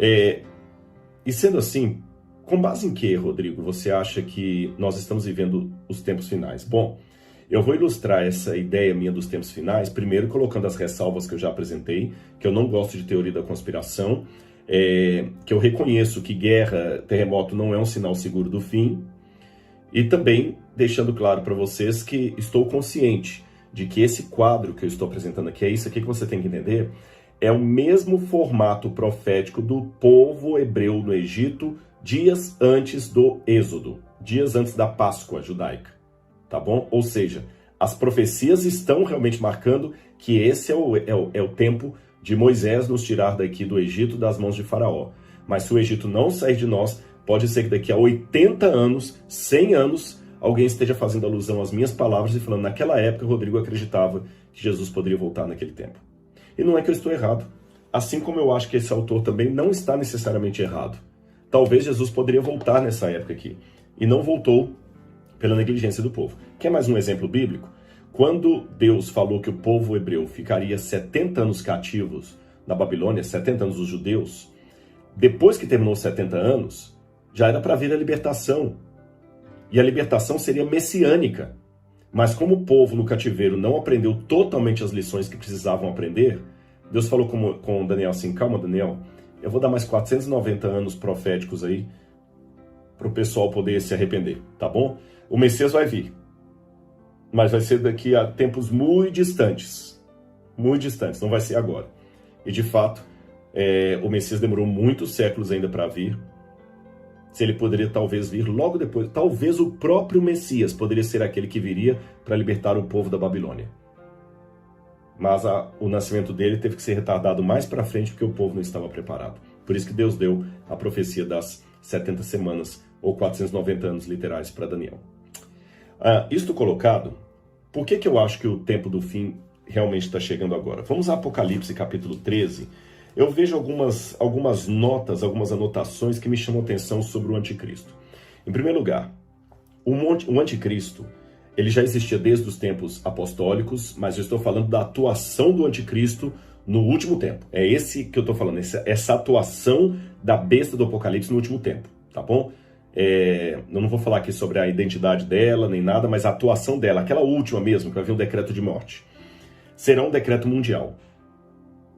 E sendo assim, com base em que, Rodrigo, você acha que nós estamos vivendo os tempos finais? Bom, eu vou ilustrar essa ideia minha dos tempos finais, primeiro colocando as ressalvas que eu já apresentei, que eu não gosto de teoria da conspiração, que eu reconheço que guerra, terremoto não é um sinal seguro do fim, e também deixando claro para vocês que estou consciente de que esse quadro que eu estou apresentando aqui, é isso aqui que você tem que entender, é o mesmo formato profético do povo hebreu no Egito dias antes do Êxodo, dias antes da Páscoa judaica, tá bom? Ou seja, as profecias estão realmente marcando que esse é o tempo de Moisés nos tirar daqui do Egito das mãos de Faraó. Mas se o Egito não sair de nós, pode ser que daqui a 80 anos, 100 anos, alguém esteja fazendo alusão às minhas palavras e falando, naquela época, Rodrigo acreditava que Jesus poderia voltar naquele tempo. E não é que eu estou errado. Assim como eu acho que esse autor também não está necessariamente errado. Talvez Jesus poderia voltar nessa época aqui. E não voltou pela negligência do povo. Quer mais um exemplo bíblico? Quando Deus falou que o povo hebreu ficaria 70 anos cativos na Babilônia, 70 anos os judeus, depois que terminou os 70 anos, já era para vir a libertação. E a libertação seria messiânica. Mas como o povo no cativeiro não aprendeu totalmente as lições que precisavam aprender, Deus falou com Daniel assim, calma Daniel, eu vou dar mais 490 anos proféticos aí para o pessoal poder se arrepender, tá bom? O Messias vai vir, mas vai ser daqui a tempos muito distantes, não vai ser agora. E de fato, o Messias demorou muitos séculos ainda para vir. Se ele poderia talvez vir logo depois, talvez o próprio Messias poderia ser aquele que viria para libertar o povo da Babilônia. Mas o nascimento dele teve que ser retardado mais para frente porque o povo não estava preparado. Por isso que Deus deu a profecia das 70 semanas ou 490 anos literais para Daniel. Isto colocado, por que eu acho que o tempo do fim realmente está chegando agora? Vamos a Apocalipse capítulo 13. Eu vejo algumas notas, algumas anotações que me chamam a atenção sobre o anticristo. Em primeiro lugar, o anticristo, ele já existia desde os tempos apostólicos, mas eu estou falando da atuação do anticristo no último tempo. É esse que eu estou falando, essa atuação da besta do Apocalipse no último tempo, tá bom? Eu não vou falar aqui sobre a identidade dela, nem nada, mas a atuação dela, aquela última mesmo, que vai vir um decreto de morte, será um decreto mundial.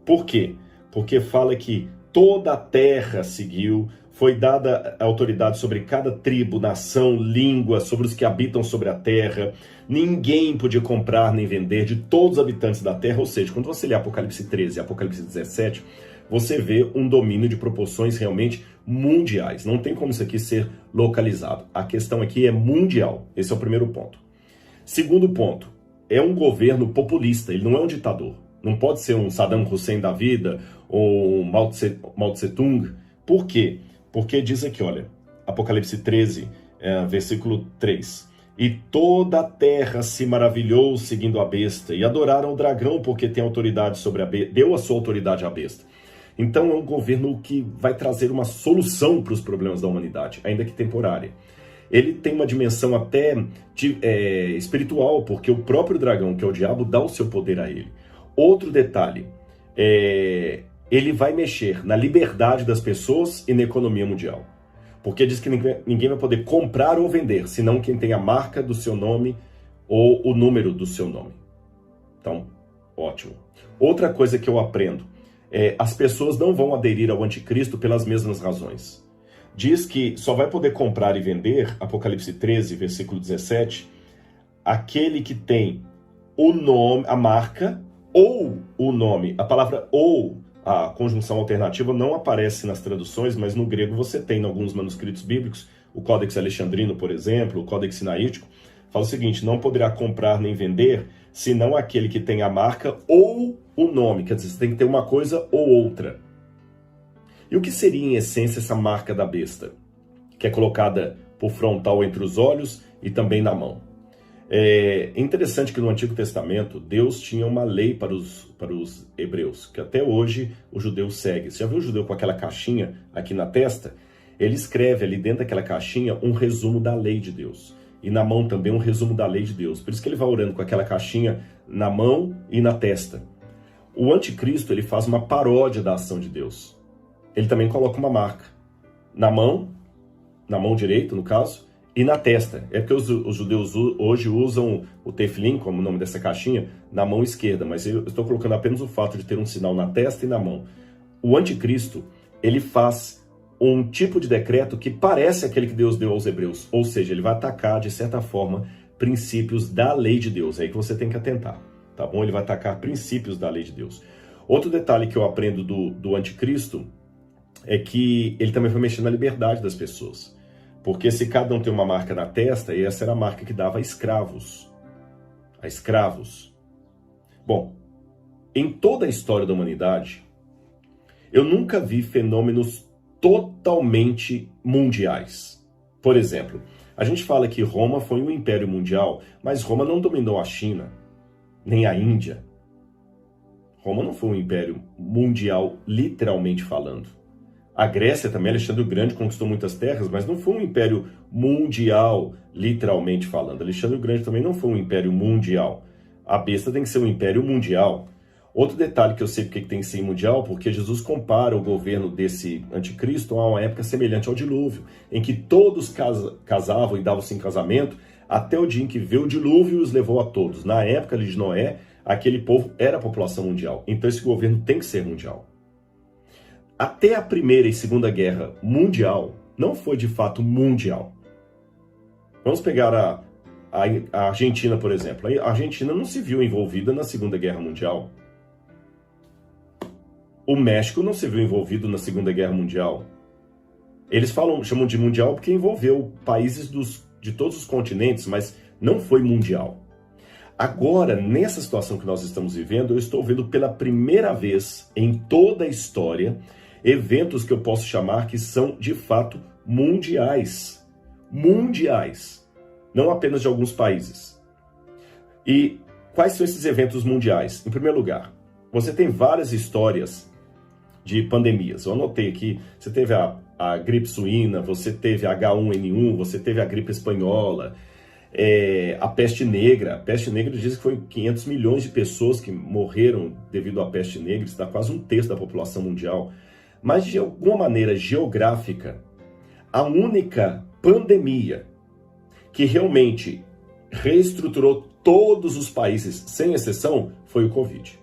Por quê? Porque fala que toda a terra seguiu, foi dada autoridade sobre cada tribo, nação, língua, sobre os que habitam sobre a terra. Ninguém podia comprar nem vender de todos os habitantes da terra. Ou seja, quando você lê Apocalipse 13 e Apocalipse 17, você vê um domínio de proporções realmente mundiais. Não tem como isso aqui ser localizado. A questão aqui é mundial. Esse é o primeiro ponto. Segundo ponto, é um governo populista, ele não é um ditador. Não pode ser um Saddam Hussein da vida ou um Mao Tse-tung. Por quê? Porque diz aqui, olha, Apocalipse 13, versículo 3. E toda a terra se maravilhou seguindo a besta e adoraram o dragão porque tem autoridade sobre a besta, deu a sua autoridade à besta. Então é um governo que vai trazer uma solução para os problemas da humanidade, ainda que temporária. Ele tem uma dimensão até espiritual, porque o próprio dragão, que é o diabo, dá o seu poder a ele. Outro detalhe, ele vai mexer na liberdade das pessoas e na economia mundial. Porque diz que ninguém vai poder comprar ou vender, senão quem tem a marca do seu nome ou o número do seu nome. Então, ótimo. Outra coisa que eu aprendo, as pessoas não vão aderir ao anticristo pelas mesmas razões. Diz que só vai poder comprar e vender, Apocalipse 13, versículo 17, aquele que tem o nome, a marca, ou o nome. A palavra ou, a conjunção alternativa, não aparece nas traduções, mas no grego você tem em alguns manuscritos bíblicos, o Códex Alexandrino, por exemplo, o Códex Sinaítico, fala o seguinte, não poderá comprar nem vender, senão aquele que tem a marca ou o nome, quer dizer, você tem que ter uma coisa ou outra. E o que seria, em essência, essa marca da besta? Que é colocada por frontal entre os olhos e também na mão. É interessante que no Antigo Testamento, Deus tinha uma lei para os hebreus, que até hoje o judeu segue. Você já viu o judeu com aquela caixinha aqui na testa? Ele escreve ali dentro daquela caixinha um resumo da lei de Deus. E na mão também um resumo da lei de Deus. Por isso que ele vai orando com aquela caixinha na mão e na testa. O anticristo, ele faz uma paródia da ação de Deus. ele também coloca uma marca na mão direita, no caso, e na testa. É porque os judeus hoje usam o tefilim, como o nome dessa caixinha, na mão esquerda, mas eu estou colocando apenas o fato de ter um sinal na testa e na mão. O anticristo, ele faz um tipo de decreto que parece aquele que Deus deu aos hebreus, ou seja, ele vai atacar, de certa forma, princípios da lei de Deus. É aí que você tem que atentar, tá bom? Ele vai atacar princípios da lei de Deus. Outro detalhe que eu aprendo do anticristo é que ele também vai mexer na liberdade das pessoas. Porque se cada um tem uma marca na testa, e essa era a marca que dava a escravos. A escravos. Bom, em toda a história da humanidade, eu nunca vi fenômenos totalmente mundiais. Por exemplo, a gente fala que Roma foi um império mundial, mas Roma não dominou a China, nem a Índia. Roma não foi um império mundial, literalmente falando. A Grécia também, Alexandre o Grande conquistou muitas terras, mas não foi um império mundial, literalmente falando. Alexandre o Grande também não foi um império mundial. A besta tem que ser um império mundial. Outro detalhe que eu sei porque tem que ser mundial, porque Jesus compara o governo desse anticristo a uma época semelhante ao dilúvio, em que todos casavam e davam-se em casamento, até o dia em que veio o dilúvio e os levou a todos. Na época de Noé, aquele povo era a população mundial. Então esse governo tem que ser mundial. Até a Primeira e Segunda Guerra Mundial não foi de fato mundial. Vamos pegar a Argentina, por exemplo. A Argentina não se viu envolvida na Segunda Guerra Mundial. O México não se viu envolvido na Segunda Guerra Mundial. Eles chamam de mundial porque envolveu países de todos os continentes, mas não foi mundial. Agora, nessa situação que nós estamos vivendo, eu estou vendo pela primeira vez em toda a história eventos que eu posso chamar que são, de fato, mundiais. Mundiais. Não apenas de alguns países. E quais são esses eventos mundiais? Em primeiro lugar, você tem várias histórias de pandemias. Eu anotei aqui, você teve a gripe suína, você teve a H1N1, você teve a gripe espanhola, a peste negra. A peste negra diz que foi 500 milhões de pessoas que morreram devido à peste negra, isso dá quase um terço da população mundial. Mas, de alguma maneira geográfica, a única pandemia que realmente reestruturou todos os países, sem exceção, foi o Covid.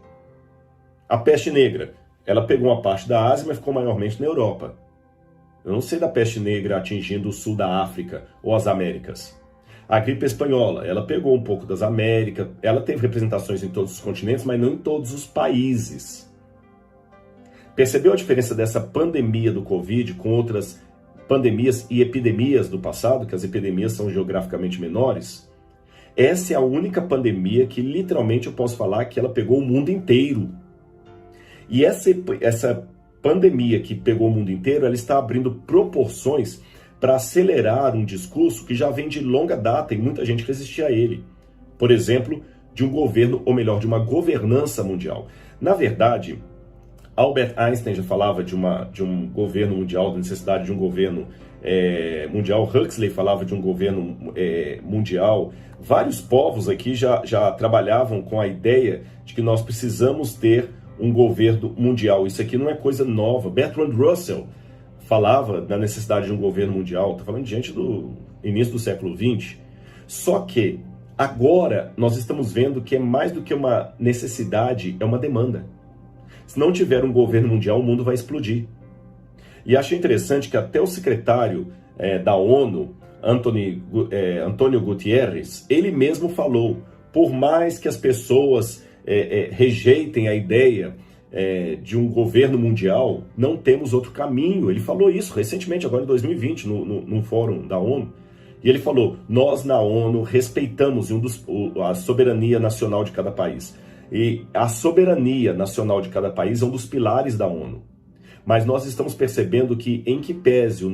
A peste negra, ela pegou uma parte da Ásia, mas ficou maiormente na Europa. Eu não sei da peste negra atingindo o sul da África ou as Américas. A gripe espanhola, ela pegou um pouco das Américas, ela teve representações em todos os continentes, mas não em todos os países. Percebeu a diferença dessa pandemia do Covid com outras pandemias e epidemias do passado, que as epidemias são geograficamente menores? Essa é a única pandemia que literalmente eu posso falar que ela pegou o mundo inteiro. E essa pandemia que pegou o mundo inteiro, ela está abrindo proporções para acelerar um discurso que já vem de longa data e muita gente resistia a ele. Por exemplo, de um governo, ou melhor, de uma governança mundial. Na verdade, Albert Einstein já falava de um governo mundial, da necessidade de um governo mundial. Huxley falava de um governo mundial. Vários povos aqui já trabalhavam com a ideia de que nós precisamos ter um governo mundial. Isso aqui não é coisa nova. Bertrand Russell falava da necessidade de um governo mundial. Estou falando de gente do início do século XX. Só que agora nós estamos vendo que é mais do que uma necessidade, é uma demanda. Se não tiver um governo mundial, o mundo vai explodir. E achei interessante que até o secretário da ONU, Antônio Guterres, ele mesmo falou, por mais que as pessoas rejeitem a ideia de um governo mundial, não temos outro caminho. Ele falou isso recentemente, agora em 2020, num fórum da ONU. E ele falou, nós na ONU respeitamos a soberania nacional de cada país. E a soberania nacional de cada país é um dos pilares da ONU. Mas nós estamos percebendo que, em que pese a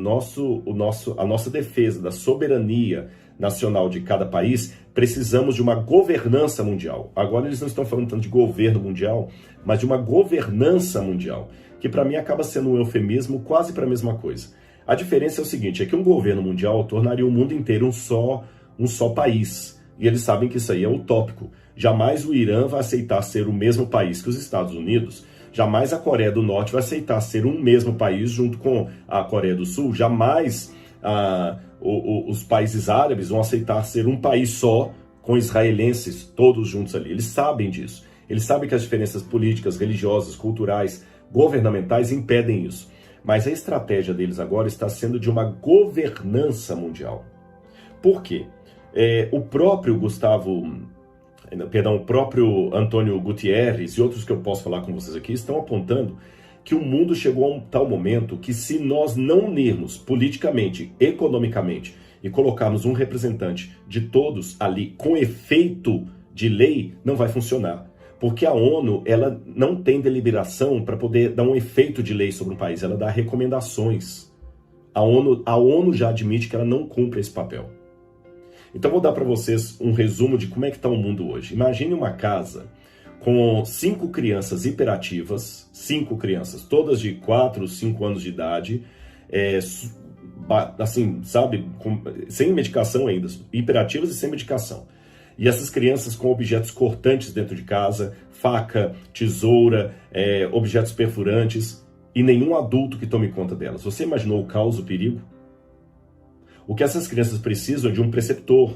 nossa defesa da soberania nacional de cada país, precisamos de uma governança mundial. Agora eles não estão falando tanto de governo mundial, mas de uma governança mundial, que para mim acaba sendo um eufemismo quase para a mesma coisa. A diferença é o seguinte, é que um governo mundial tornaria o mundo inteiro um só país. E eles sabem que isso aí é utópico. Jamais o Irã vai aceitar ser o mesmo país que os Estados Unidos. Jamais a Coreia do Norte vai aceitar ser um mesmo país junto com a Coreia do Sul. Jamais os países árabes vão aceitar ser um país só com israelenses todos juntos ali. Eles sabem disso. Eles sabem que as diferenças políticas, religiosas, culturais, governamentais impedem isso. Mas a estratégia deles agora está sendo de uma governança mundial. Por quê? O próprio Antônio Guterres e outros que eu posso falar com vocês aqui estão apontando que o mundo chegou a um tal momento que, se nós não unirmos politicamente, economicamente e colocarmos um representante de todos ali com efeito de lei, não vai funcionar. Porque a ONU, ela não tem deliberação para poder dar um efeito de lei sobre um país, ela dá recomendações. A ONU já admite que ela não cumpre esse papel. Então vou dar para vocês um resumo de como é que está o mundo hoje. Imagine uma casa com 5 crianças hiperativas, 5 crianças, todas de 4, 5 anos de idade, assim, sabe, sem medicação ainda, hiperativas e sem medicação. E essas crianças com objetos cortantes dentro de casa, faca, tesoura, objetos perfurantes, e nenhum adulto que tome conta delas. Você imaginou o caos, o perigo? O que essas crianças precisam é de um preceptor,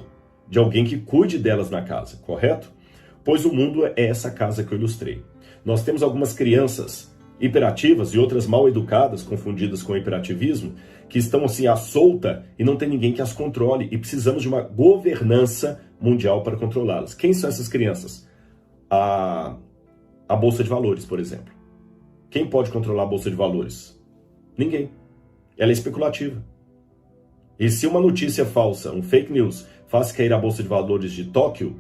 de alguém que cuide delas na casa, correto? Pois o mundo é essa casa que eu ilustrei. Nós temos algumas crianças hiperativas e outras mal educadas, confundidas com hiperativismo, que estão assim à solta e não tem ninguém que as controle, e precisamos de uma governança mundial para controlá-las. Quem são essas crianças? A Bolsa de Valores, por exemplo. Quem pode controlar a Bolsa de Valores? Ninguém. Ela é especulativa. E se uma notícia falsa, um fake news, faz cair a Bolsa de Valores de Tóquio,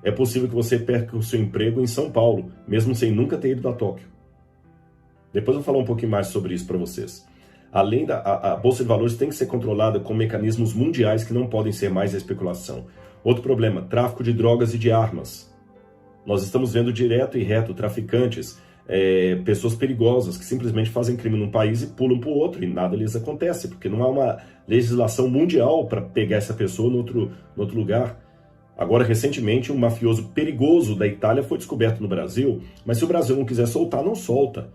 é possível que você perca o seu emprego em São Paulo, mesmo sem nunca ter ido a Tóquio. Depois eu vou falar um pouquinho mais sobre isso para vocês. Além a Bolsa de Valores tem que ser controlada com mecanismos mundiais que não podem ser mais a especulação. Outro problema, tráfico de drogas e de armas. Nós estamos vendo direto e reto traficantes, pessoas perigosas que simplesmente fazem crime num país e pulam para o outro e nada lhes acontece, porque não há uma legislação mundial para pegar essa pessoa no outro lugar. Agora, recentemente, um mafioso perigoso da Itália foi descoberto no Brasil, mas se o Brasil não quiser soltar, não solta.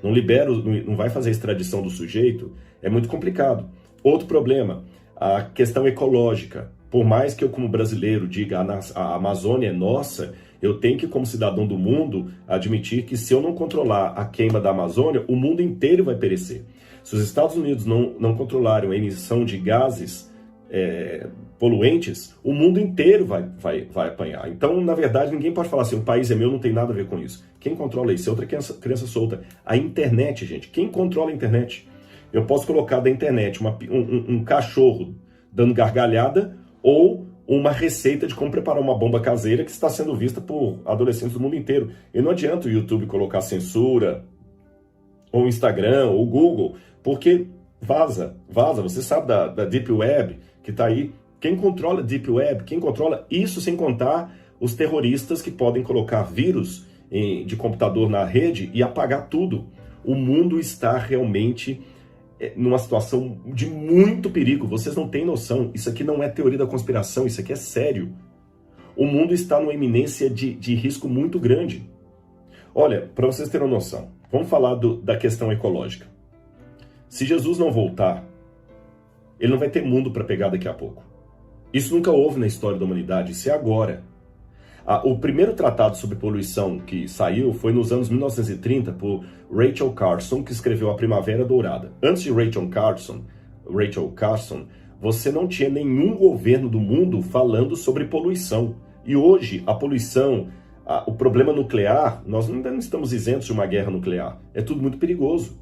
Não libera, não vai fazer a extradição do sujeito, é muito complicado. Outro problema, a questão ecológica. Por mais que eu, como brasileiro, diga a Amazônia é nossa, eu tenho que, como cidadão do mundo, admitir que se eu não controlar a queima da Amazônia, o mundo inteiro vai perecer. Se os Estados Unidos não controlarem a emissão de gases poluentes, o mundo inteiro vai apanhar. Então, na verdade, ninguém pode falar assim, o país é meu, não tem nada a ver com isso. Quem controla isso é outra criança solta. A internet, gente. Quem controla a internet? Eu posso colocar da internet um cachorro dando gargalhada ou uma receita de como preparar uma bomba caseira que está sendo vista por adolescentes do mundo inteiro. E não adianta o YouTube colocar censura, ou o Instagram, ou o Google, porque vaza. Você sabe da Deep Web que está aí. Quem controla a Deep Web? Quem controla isso, sem contar os terroristas que podem colocar vírus de computador na rede e apagar tudo. O mundo está realmente numa situação de muito perigo. Vocês não têm noção. Isso aqui não é teoria da conspiração, isso aqui é sério. O mundo está numa iminência de risco muito grande. Olha, para vocês terem uma noção, vamos falar da questão ecológica. Se Jesus não voltar, ele não vai ter mundo para pegar daqui a pouco. Isso nunca houve na história da humanidade, isso é agora. O primeiro tratado sobre poluição que saiu foi nos anos 1930 por Rachel Carson, que escreveu A Primavera Dourada. Antes de Rachel Carson, você não tinha nenhum governo do mundo falando sobre poluição. E hoje, a poluição, o problema nuclear, nós ainda não estamos isentos de uma guerra nuclear. É tudo muito perigoso.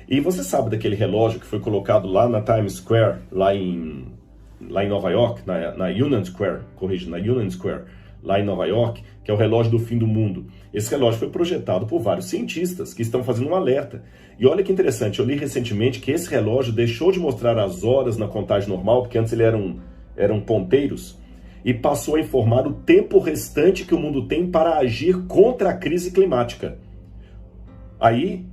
E você sabe daquele relógio que foi colocado lá na Times Square, lá em Nova York, na Union Square, lá em Nova York, que é o relógio do fim do mundo. Esse relógio foi projetado por vários cientistas que estão fazendo um alerta. E olha que interessante, eu li recentemente que esse relógio deixou de mostrar as horas na contagem normal, porque antes ele eram ponteiros, e passou a informar o tempo restante que o mundo tem para agir contra a crise climática. Aí,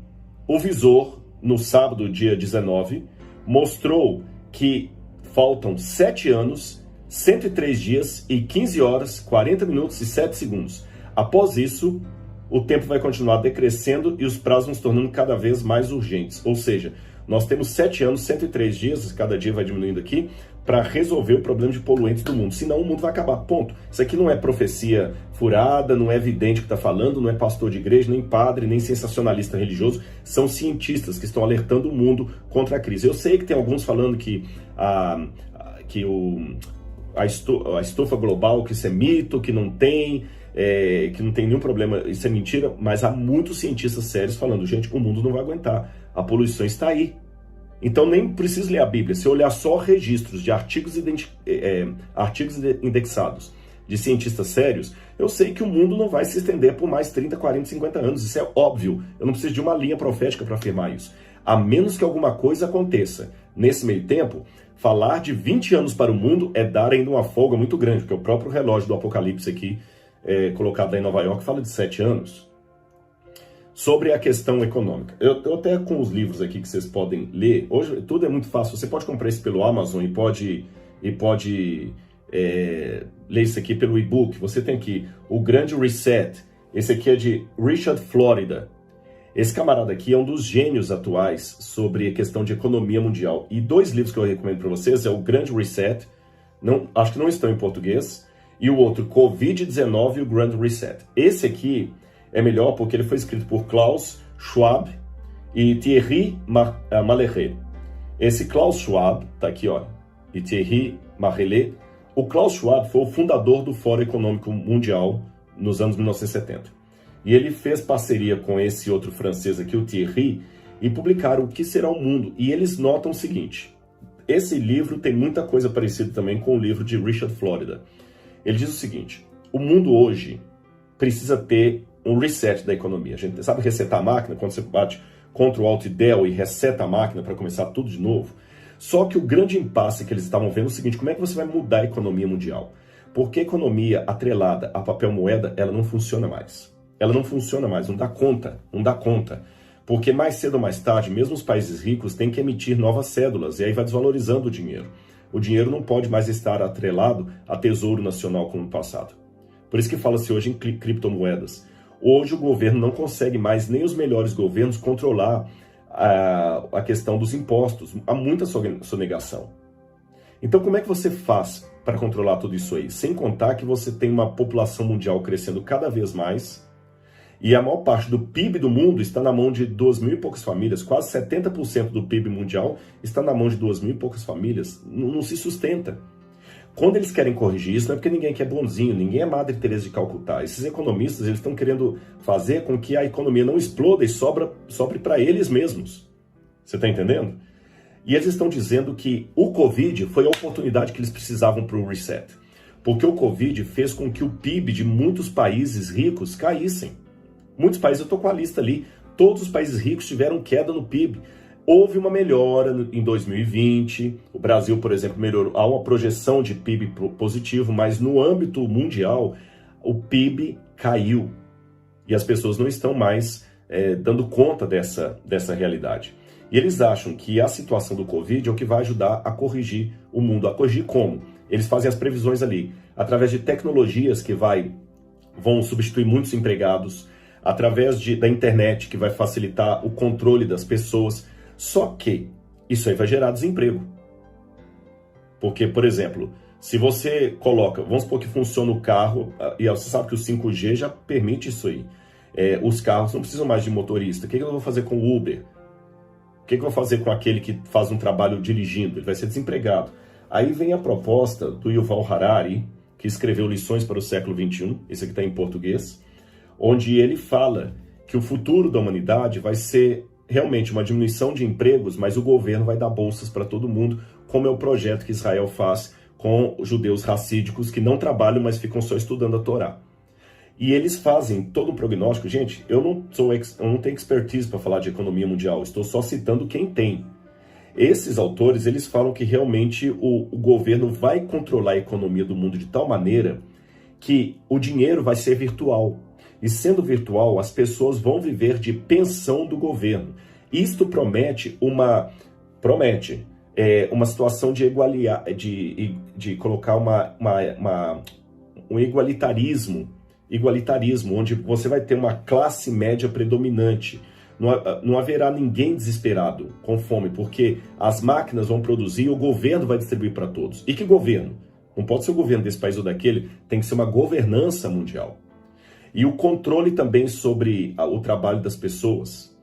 o visor, no sábado, dia 19, mostrou que faltam 7 anos, 103 dias e 15 horas, 40 minutos e 7 segundos. Após isso, o tempo vai continuar decrescendo e os prazos vão se tornando cada vez mais urgentes. Ou seja, nós temos 7 anos, 103 dias, cada dia vai diminuindo aqui, para resolver o problema de poluentes do mundo. Senão o mundo vai acabar, ponto. Isso aqui não é profecia furada, não é vidente que está falando, não é pastor de igreja, nem padre, nem sensacionalista religioso. São cientistas que estão alertando o mundo contra a crise. Eu sei que tem alguns falando que a estufa global, que isso é mito, que não tem nenhum problema, isso é mentira, mas há muitos cientistas sérios falando, gente, o mundo não vai aguentar, a poluição está aí. Então nem precisa ler a Bíblia, se olhar só registros de artigos indexados de cientistas sérios, eu sei que o mundo não vai se estender por mais 30, 40, 50 anos, isso é óbvio, eu não preciso de uma linha profética para afirmar isso, a menos que alguma coisa aconteça. Nesse meio tempo, falar de 20 anos para o mundo é dar ainda uma folga muito grande, porque o próprio relógio do Apocalipse aqui, colocado lá em Nova York, fala de 7 anos. Sobre a questão econômica. Eu até com os livros aqui que vocês podem ler, hoje tudo é muito fácil, você pode comprar isso pelo Amazon e pode ler isso aqui pelo e-book. Você tem aqui o Grande Reset, esse aqui é de Richard Florida. Esse camarada aqui é um dos gênios atuais sobre a questão de economia mundial. E 2 livros que eu recomendo para vocês é o Grande Reset, acho que não estão em português, e o outro, Covid-19 e o Grand Reset. Esse aqui é melhor porque ele foi escrito por Klaus Schwab e Thierry Marellet. Esse Klaus Schwab, tá aqui, ó, e Thierry Marellet. O Klaus Schwab foi o fundador do Fórum Econômico Mundial nos anos 1970. E ele fez parceria com esse outro francês aqui, o Thierry, e publicaram O que será o mundo. E eles notam o seguinte, esse livro tem muita coisa parecida também com o livro de Richard Florida. Ele diz o seguinte, o mundo hoje precisa ter um reset da economia. A gente sabe resetar a máquina, quando você bate Ctrl Alt Del e reseta a máquina para começar tudo de novo. Só que o grande impasse que eles estavam vendo é o seguinte, como é que você vai mudar a economia mundial? Porque a economia atrelada a papel moeda, ela não funciona mais. Ela não funciona mais, não dá conta. Porque mais cedo ou mais tarde, mesmo os países ricos têm que emitir novas cédulas, e aí vai desvalorizando o dinheiro. O dinheiro não pode mais estar atrelado a tesouro nacional como no passado. Por isso que fala-se hoje em criptomoedas. Hoje o governo não consegue mais, nem os melhores governos, controlar a questão dos impostos. Há muita sonegação. Então como é que você faz para controlar tudo isso aí? Sem contar que você tem uma população mundial crescendo cada vez mais, e a maior parte do PIB do mundo está na mão de 2.000 e poucas famílias, quase 70% do PIB mundial está na mão de 2.000 e poucas famílias, não se sustenta. Quando eles querem corrigir isso, não é porque ninguém quer bonzinho, ninguém é Madre Teresa de Calcutá. Esses economistas, eles estão querendo fazer com que a economia não exploda e sobre para eles mesmos. Você está entendendo? E eles estão dizendo que o Covid foi a oportunidade que eles precisavam para o reset. Porque o Covid fez com que o PIB de muitos países ricos caíssem. Muitos países, eu estou com a lista ali, todos os países ricos tiveram queda no PIB. Houve uma melhora em 2020, o Brasil, por exemplo, melhorou, há uma projeção de PIB positivo, mas no âmbito mundial, o PIB caiu. E as pessoas não estão mais dando conta dessa realidade. E eles acham que a situação do Covid é o que vai ajudar a corrigir o mundo. A corrigir como? Eles fazem as previsões ali, através de tecnologias que vão substituir muitos empregados, através da internet, que vai facilitar o controle das pessoas. Só que isso aí vai gerar desemprego. Porque, por exemplo, se você coloca, vamos supor que funciona o carro, e você sabe que o 5G já permite isso aí. Os carros não precisam mais de motorista. O que eu vou fazer com o Uber? O que eu vou fazer com aquele que faz um trabalho dirigindo? Ele vai ser desempregado. Aí vem a proposta do Yuval Harari, que escreveu Lições para o Século XXI, esse aqui está em português, onde ele fala que o futuro da humanidade vai ser realmente uma diminuição de empregos, mas o governo vai dar bolsas para todo mundo, como é o projeto que Israel faz com os judeus racídicos que não trabalham, mas ficam só estudando a Torá. E eles fazem todo um prognóstico. Gente, eu não tenho expertise para falar de economia mundial, estou só citando quem tem. Esses autores, eles falam que realmente o governo vai controlar a economia do mundo de tal maneira que o dinheiro vai ser virtual. E sendo virtual, as pessoas vão viver de pensão do governo. Isto promete uma situação de colocar um igualitarismo igualitarismo, onde você vai ter uma classe média predominante. Não haverá ninguém desesperado com fome, porque as máquinas vão produzir e o governo vai distribuir para todos. E que governo? Não pode ser o governo desse país ou daquele, tem que ser uma governança mundial. E o controle também sobre o trabalho das pessoas.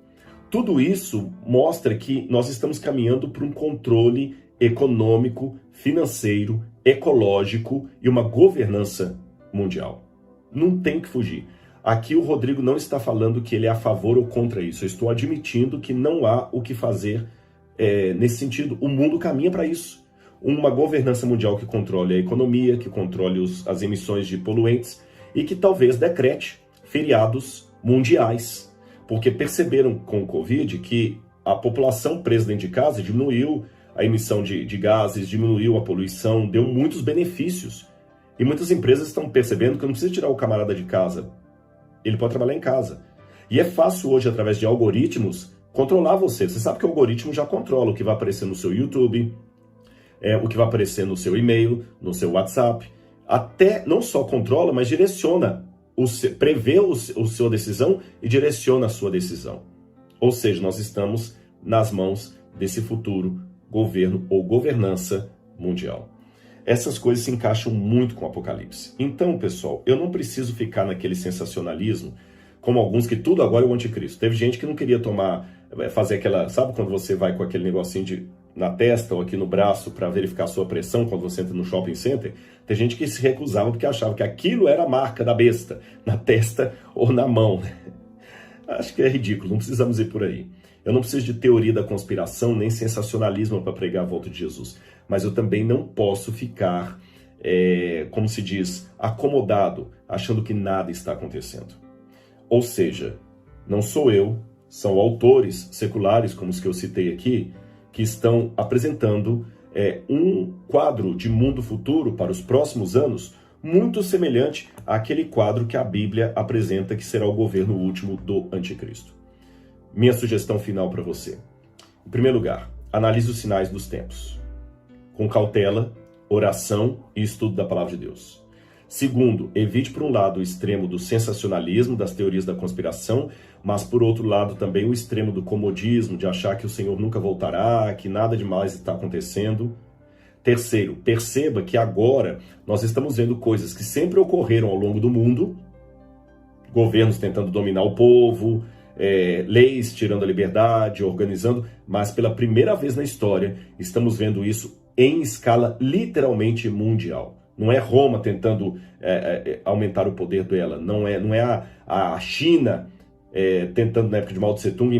Tudo isso mostra que nós estamos caminhando para um controle econômico, financeiro, ecológico e uma governança mundial. Não tem que fugir. Aqui o Rodrigo não está falando que ele é a favor ou contra isso. Eu estou admitindo que não há o que fazer nesse sentido. O mundo caminha para isso. Uma governança mundial que controle a economia, que controle as emissões de poluentes e que talvez decrete feriados mundiais. Porque perceberam com o Covid que a população presa dentro de casa diminuiu a emissão de gases, diminuiu a poluição, deu muitos benefícios. E muitas empresas estão percebendo que não precisa tirar o camarada de casa. Ele pode trabalhar em casa. E é fácil hoje, através de algoritmos, controlar você. Você sabe que o algoritmo já controla o que vai aparecer no seu YouTube, o que vai aparecer no seu e-mail, no seu WhatsApp. Até não só controla, mas direciona, prevê a sua decisão e direciona a sua decisão. Ou seja, nós estamos nas mãos desse futuro governo ou governança mundial. Essas coisas se encaixam muito com o Apocalipse. Então, pessoal, eu não preciso ficar naquele sensacionalismo, como alguns que tudo agora é o anticristo. Teve gente que não queria fazer aquela, sabe quando você vai com aquele negocinho na testa ou aqui no braço para verificar a sua pressão quando você entra no shopping center? Tem gente que se recusava porque achava que aquilo era a marca da besta, na testa ou na mão. Acho que é ridículo, não precisamos ir por aí. Eu não preciso de teoria da conspiração nem sensacionalismo para pregar a volta de Jesus. Mas eu também não posso ficar, como se diz, acomodado, achando que nada está acontecendo. Ou seja, não sou eu, são autores seculares, como os que eu citei aqui, que estão apresentando um quadro de mundo futuro para os próximos anos, muito semelhante àquele quadro que a Bíblia apresenta que será o governo último do anticristo. Minha sugestão final para você. Em primeiro lugar, analise os sinais dos tempos. Com cautela, oração e estudo da palavra de Deus. Segundo, evite por um lado o extremo do sensacionalismo, das teorias da conspiração, mas por outro lado também o extremo do comodismo, de achar que o Senhor nunca voltará, que nada demais está acontecendo. Terceiro, perceba que agora nós estamos vendo coisas que sempre ocorreram ao longo do mundo, governos tentando dominar o povo, leis tirando a liberdade, organizando, mas pela primeira vez na história estamos vendo isso em escala literalmente mundial. Não é Roma tentando aumentar o poder dela, não é a China tentando, na época de Mao Tse Tung,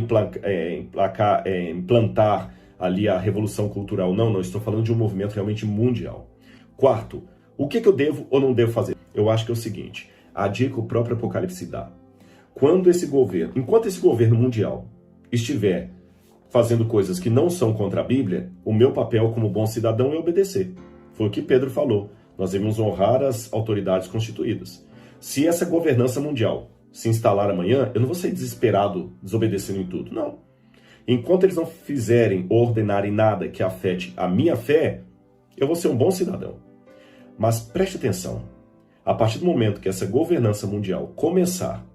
implantar ali a revolução cultural. Não, estou falando de um movimento realmente mundial. Quarto, o que eu devo ou não devo fazer? Eu acho que é o seguinte, a dica o próprio Apocalipse dá. Enquanto esse governo mundial estiver fazendo coisas que não são contra a Bíblia, o meu papel como bom cidadão é obedecer. Foi o que Pedro falou. Nós devemos honrar as autoridades constituídas. Se essa governança mundial se instalar amanhã, eu não vou ser desesperado, desobedecendo em tudo. Não. Enquanto eles não fizerem ou ordenarem nada que afete a minha fé, eu vou ser um bom cidadão. Mas preste atenção. A partir do momento que essa governança mundial começar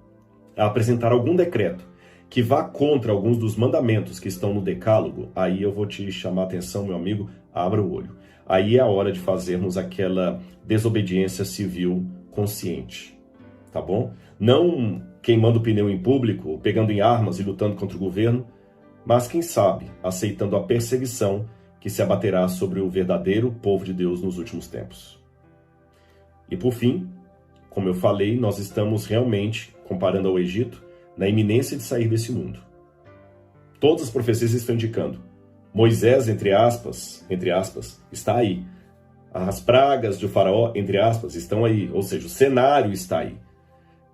a apresentar algum decreto que vá contra alguns dos mandamentos que estão no decálogo, aí eu vou te chamar a atenção, meu amigo, abra o olho. Aí é a hora de fazermos aquela desobediência civil consciente, tá bom? Não queimando pneu em público, pegando em armas e lutando contra o governo, mas quem sabe aceitando a perseguição que se abaterá sobre o verdadeiro povo de Deus nos últimos tempos. E por fim, como eu falei, nós estamos realmente, comparando ao Egito, na iminência de sair desse mundo. Todas as profecias estão indicando. Moisés, entre aspas, está aí. As pragas de Faraó, entre aspas, estão aí. Ou seja, o cenário está aí.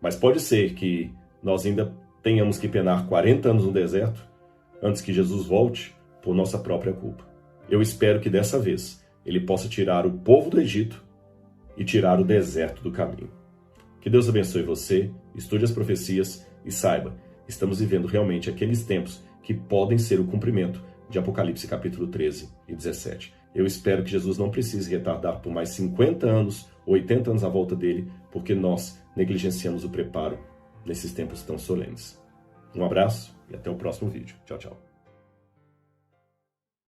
Mas pode ser que nós ainda tenhamos que penar 40 anos no deserto antes que Jesus volte por nossa própria culpa. Eu espero que dessa vez ele possa tirar o povo do Egito e tirar o deserto do caminho. Que Deus abençoe você, estude as profecias e saiba, estamos vivendo realmente aqueles tempos que podem ser o cumprimento de Apocalipse capítulo 13 e 17. Eu espero que Jesus não precise retardar por mais 50 anos, 80 anos à volta dele, porque nós negligenciamos o preparo nesses tempos tão solenes. Um abraço e até o próximo vídeo. Tchau, tchau.